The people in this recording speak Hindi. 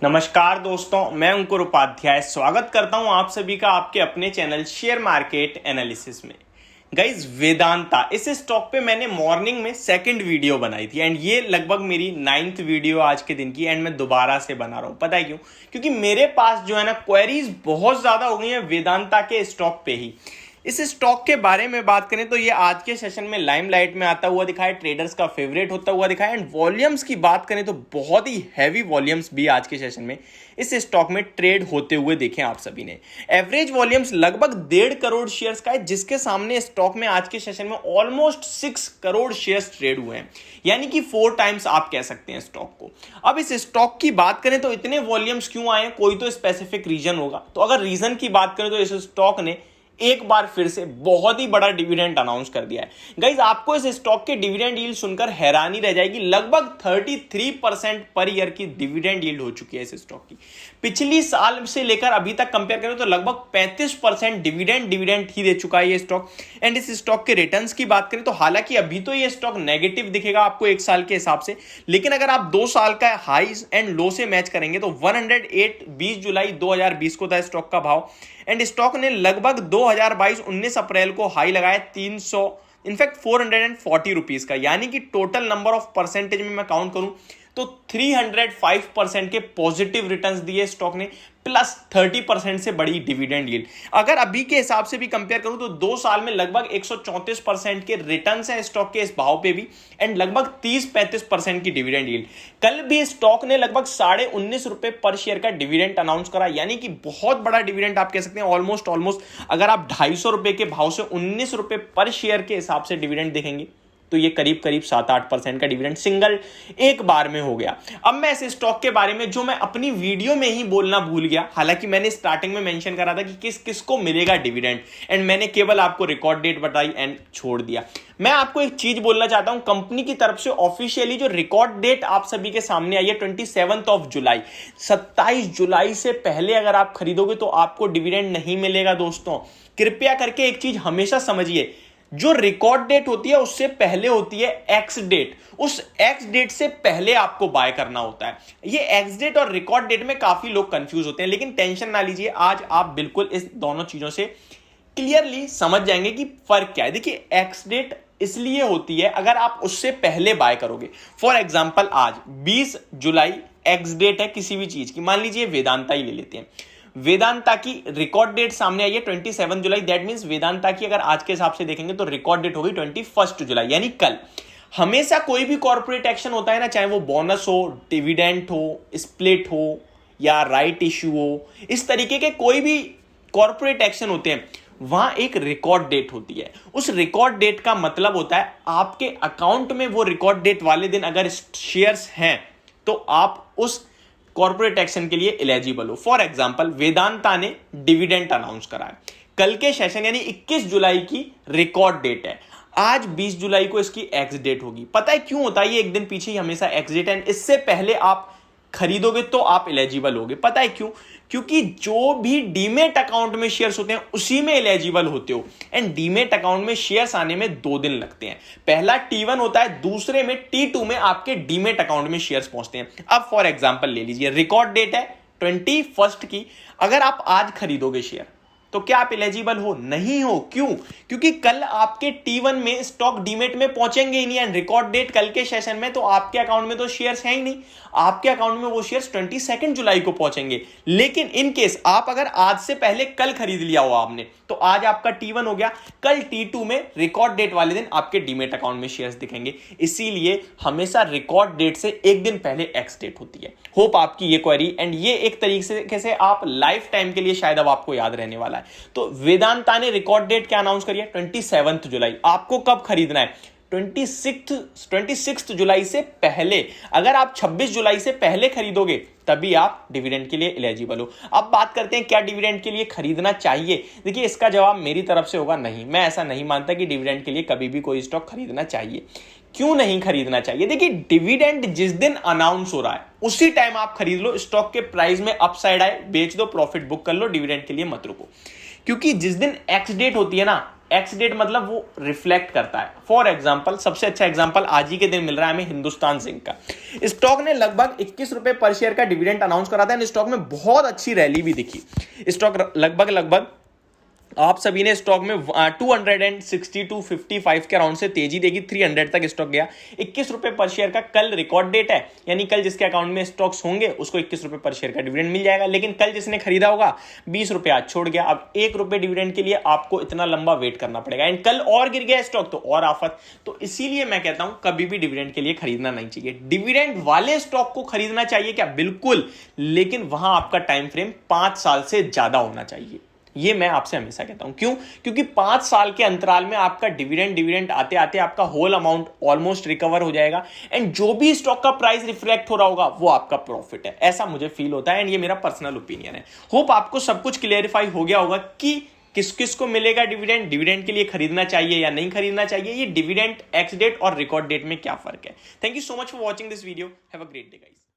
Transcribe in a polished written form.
नमस्कार दोस्तों, मैं अंकुर उपाध्याय स्वागत करता हूं आप सभी का आपके अपने चैनल शेयर मार्केट एनालिसिस में। गाइज, वेदांता इस स्टॉक पे मैंने मॉर्निंग में सेकंड वीडियो बनाई थी एंड ये लगभग मेरी 9th वीडियो आज के दिन की एंड मैं दोबारा से बना रहा हूं। पता है क्यों? क्योंकि मेरे पास जो है ना क्वेरीज बहुत ज्यादा हो गई हैं वेदांता के स्टॉक पे ही। इस स्टॉक के बारे में बात करें तो ये आज के सेशन में लाइमलाइट में आता हुआ दिखा है, ट्रेडर्स का फेवरेट होता हुआ दिखा है एंड वॉल्यूम्स की बात करें तो बहुत ही हैवी वॉल्यूम्स भी आज के सेशन में इस स्टॉक में ट्रेड होते हुए देखे आप सभी ने। एवरेज वॉल्यूम्स लगभग 1.5 करोड़ शेयर्स का है, जिसके सामने स्टॉक में आज के सेशन में ऑलमोस्ट 6 करोड़ शेयर्स ट्रेड हुए हैं, यानी कि 4 टाइम्स आप कह सकते हैं स्टॉक को। अब इस स्टॉक की बात करें तो इतने वॉल्यूम्स क्यों आए, कोई तो स्पेसिफिक रीजन होगा। तो अगर रीजन की बात करें तो इस स्टॉक ने एक बार फिर से बहुत ही बड़ा डिविडेंड अनाउंस कर दिया है। गाइज, आपको इस स्टॉक के डिविडेंड यील्ड सुनकर हैरानी रह जाएगी। लगभग 33% पर ईयर की डिविडेंड यील्ड हो चुकी है इस स्टॉक की। पिछली साल से लेकर अभी तक कंपेयर करें तो लगभग 35% डिविडेंड ही दे चुका है ये स्टॉक। एंड इस स्टॉक के रिटर्न्स की बात करें तो हालांकि अभी तो ये स्टॉक नेगेटिव दिखेगा आपको एक साल के हिसाब से, लेकिन अगर आप 2 साल का हाईज एंड लो से मैच करेंगे तो 108 20 जुलाई 2020 को था स्टॉक का भाव एंड स्टॉक ने लगभग 2022 19 अप्रैल को हाई लगाया 300 इनफैक्ट 440 रुपीज का, यानी कि टोटल नंबर ऑफ परसेंटेज में मैं काउंट करूं तो 305% के पॉजिटिव रिटर्न्स दिए स्टॉक ने, प्लस 30% से बड़ी डिविडेंड यील्ड। अगर अभी के हिसाब से भी कंपेयर करूं तो 2 साल में लगभग 134% के रिटर्न्स हैं स्टॉक के इस भाव पे भी एंड लगभग 30-35% की डिविडेंड यील्ड। कल भी स्टॉक ने लगभग 19.5 रुपए पर शेयर का डिविडेंड अनाउंस करा, यानी कि बहुत बड़ा डिविडेंड आप कह सकते हैं। ऑलमोस्ट अगर आप 250 रुपए के भाव से 19 रुपए पर शेयर के हिसाब से डिविडेंड देखेंगे तो ये करीब 7-8% का डिविडेंड सिंगल एक बार में हो गया। अब मैं इस स्टॉक के बारे में जो मैं अपनी वीडियो में ही बोलना भूल गया, हालांकि मैंने स्टार्टिंग में मेंशन करा था कि किस किस को मिलेगा डिविडेंड एंड मैंने केवल आपको रिकॉर्ड डेट बताई एंड छोड़ दिया। मैं आपको एक चीज बोलना चाहता हूं, कंपनी की तरफ से ऑफिशियली जो रिकॉर्ड डेट आप सभी के सामने आई है 27 जुलाई, 27 जुलाई से पहले अगर आप खरीदोगे तो आपको डिविडेंड नहीं मिलेगा। दोस्तों कृपया करके एक चीज हमेशा समझिए, जो रिकॉर्ड डेट होती है उससे पहले होती है एक्स डेट। उस एक्स डेट से पहले आपको बाय करना होता है। ये एक्स डेट और रिकॉर्ड डेट में काफी लोग कंफ्यूज होते हैं, लेकिन टेंशन ना लीजिए, आज आप बिल्कुल इस दोनों चीजों से क्लियरली समझ जाएंगे कि फर्क क्या है। देखिए, एक्स डेट इसलिए होती है अगर आप उससे पहले बाय करोगे। फॉर एग्जाम्पल आज 20 जुलाई एक्स डेट है किसी भी चीज की, मान लीजिए वेदांता ही ले लेते हैं। वेदांता की रिकॉर्ड डेट सामने आई है 27 जुलाई, दैट मींस वेदांता की अगर आज के हिसाब से देखेंगे तो रिकॉर्ड डेट होगी 21 जुलाई, यानी कल। हमेशा कोई भी कॉर्पोरेट एक्शन होता है ना, चाहे वो बोनस हो, डिविडेंड हो, स्प्लिट हो या राइट इश्यू हो, इस तरीके के कोई भी कॉर्पोरेट एक्शन होते हैं, वहां एक रिकॉर्ड डेट होती है। उस रिकॉर्ड डेट का मतलब होता है आपके अकाउंट में वो रिकॉर्ड डेट वाले दिन अगर शेयर्स हैं तो आप उस कॉर्पोरेट एक्शन के लिए एलिजिबल हो। फॉर एग्जांपल, वेदांता ने डिविडेंड अनाउंस करा है, कल के सेशन यानी 21 जुलाई की रिकॉर्ड डेट है, आज 20 जुलाई को इसकी एक्स डेट होगी। पता है क्यों होता है? ये एक दिन पीछे ही हमेशा एक्स डेट है, इससे पहले आप खरीदोगे तो आप एलिजिबल होगे। पता है क्यों? क्योंकि जो भी डीमेट अकाउंट में शेयर्स होते हैं उसी में एलिजिबल होते हो एंड डीमेट अकाउंट में शेयर्स आने में 2 दिन लगते हैं। पहला T1 होता है, दूसरे में T2 में आपके डीमेट अकाउंट में शेयर्स पहुंचते हैं। अब फॉर एग्जांपल ले लीजिए, रिकॉर्ड डेट है 21 की, अगर आप आज खरीदोगे शेयर तो क्या आप एलिजिबल हो? नहीं हो। क्यों? क्योंकि कल आपके T1 में स्टॉक डीमेट में पहुंचेंगे ही नहीं एंड रिकॉर्ड डेट कल के सेशन में, तो आपके अकाउंट में तो शेयर्स हैं ही नहीं। आपके अकाउंट में वो शेयर्स 22 जुलाई को पहुंचेंगे। लेकिन इन केस आप अगर आज से पहले कल खरीद लिया हो आपने, तो आज आपका T1 हो गया, कल T2 में रिकॉर्ड डेट वाले दिन आपके डीमेट अकाउंट में शेयर्स दिखेंगे। इसीलिए हमेशा रिकॉर्ड डेट से एक दिन पहले एक्स डेट होती है। होप आपकी ये क्वेरी एंड ये एक तरीके से आप लाइफ टाइम के लिए शायद अब आपको याद रहने वाला है। तो वेदांता ने रिकॉर्ड डेट क्या अनाउंस करी है? 27 जुलाई। आपको कब खरीदना है? 26 जुलाई से पहले। अगर आप 26 जुलाई से पहले खरीदोगे तभी आप डिविडेंड के लिए एलिजिबल हो। अब बात करते हैं क्या डिविडेंड के लिए खरीदना चाहिए। देखिए, इसका जवाब मेरी तरफ से होगा नहीं। मैं ऐसा नहीं मानता कि डिविडेंड के लिए कभी भी कोई स्टॉक खरीदना चाहिए। क्यों नहीं खरीदना चाहिए? देखिए, डिविडेंड जिस दिन अनाउंस हो रहा है उसी टाइम आप खरीद लो। स्टॉक के प्राइस में अपसाइड आए बेच दो, प्रॉफिट बुक कर लो, डिविडेंड के लिए मत रुको। क्योंकि जिस दिन एक्स डेट होती है ना, एक्स डेट मतलब वो रिफ्लेक्ट करता है। फॉर एग्जांपल, सबसे अच्छा एग्जांपल आज ही के दिन मिल रहा है हमें हिंदुस्तान जिंक का। स्टॉक ने लगभग 21 रुपए पर शेयर का डिविडेंड अनाउंस करा था, स्टॉक में बहुत अच्छी रैली भी दिखी। स्टॉक लगभग आप सभी ने स्टॉक में 260 टू 55 के अराउंड से तेजी देगी, 300 तक स्टॉक गया। 21 रुपए पर शेयर का कल रिकॉर्ड डेट है, यानी कल जिसके अकाउंट में स्टॉक्स होंगे उसको 21 रुपए पर शेयर का डिविडेंड मिल जाएगा। लेकिन कल जिसने खरीदा होगा 20 रुपए आज छोड़ गया, अब 1 रुपए डिविडेंड के लिए आपको इतना लंबा वेट करना पड़ेगा। एंड कल और गिर गया स्टॉक तो और आफत। तो इसीलिए मैं कहता हूं कभी भी डिविडेंड के लिए खरीदना नहीं चाहिए। डिविडेंड वाले स्टॉक को खरीदना चाहिए क्या? बिल्कुल, लेकिन वहां आपका टाइम फ्रेम 5 साल से ज्यादा होना चाहिए। ये मैं आपसे हमेशा कहता हूं। क्यों? क्योंकि 5 साल के अंतराल में आपका डिविडेंड आते आते आपका होल अमाउंट ऑलमोस्ट रिकवर हो जाएगा, एंड जो भी स्टॉक का प्राइस रिफ्लेक्ट हो रहा होगा वो आपका प्रॉफिट है, ऐसा मुझे फील होता है। एंड ये मेरा पर्सनल ओपिनियन है। होप आपको सब कुछ क्लियरिफाई हो गया होगा कि किस किस को मिलेगा डिविडेंड के लिए खरीदना चाहिए या नहीं खरीदना चाहिए, ये डिविडेंड, एक्स डेट और रिकॉर्ड डेट में क्या फर्क है। Thank you so much for watching this video. Have a great day guys.